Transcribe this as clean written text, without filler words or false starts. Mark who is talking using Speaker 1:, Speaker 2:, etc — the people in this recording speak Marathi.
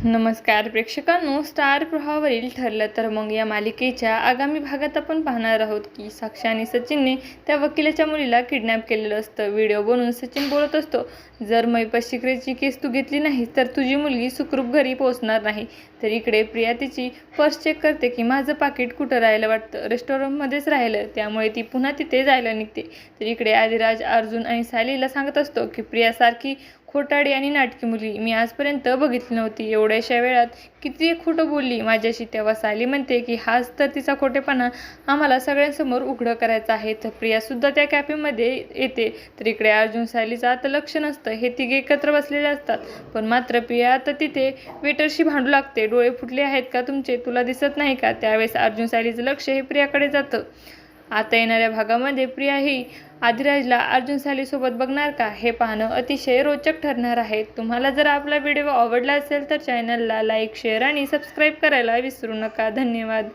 Speaker 1: नमस्कार प्रेक्षकांनो, स्टार प्रवाहावरील ठरलं तर मग या मालिकेच्या आगामी भागात आपण पाहणार आहोत की साक्षी आणि सचिनने त्या वकिलाच्या मुलीला किडनॅप केलेलं असतं। व्हिडिओ बनवून सचिन बोलत असतो, जर महिपत शिकरेची केस तू घेतली नाही तर तुझी मुलगी सुखरूप घरी पोहोचणार नाही। तर इकडे प्रिया तिची पर्स चेक करते की माझं पाकिट कुठं राहिलं, वाटतं रेस्टॉरंटमध्येच राहिलं, त्यामुळे ती पुन्हा तिथे जायला निघते। तर इकडे आदिराज अर्जुन आणि सायलीला सांगत असतो की प्रियासारखी खोटाडी आणि नाटकी मुलगी मी आजपर्यंत बघितली नव्हती। एवढ्याशा वेळात किती खोटं बोलली माझ्याशी। तेव्हा सायली म्हणते की हाच तर तिचा खोटेपणा आम्हाला सगळ्यांसमोर उघडं करायचा आहे। तर प्रियासुद्धा त्या कॅफेमध्ये येते। तर इकडे अर्जुन सायलीचं आता लक्ष नसतं, हे तिघे एकत्र बसलेले असतात। पण मात्र प्रिया आता तिथे वेटरशी भांडू लागते, डोळे फुटले आहेत का तुमचे, तुला दिसत नाही का? त्यावेळेस अर्जुन सायलीचं लक्ष हे प्रियाकडे जातं। आता येणाऱ्या भागामध्ये प्रिया ही आदिराजला अर्जुन सायलीसोबत बघणार का, हे पाहणं अतिशय रोचक ठरणार आहे। तुम्हाला जर आपला व्हिडिओ आवडला असेल तर चॅनलला लाईक, शेअर आणि सबस्क्राईब करायला विसरू नका। धन्यवाद।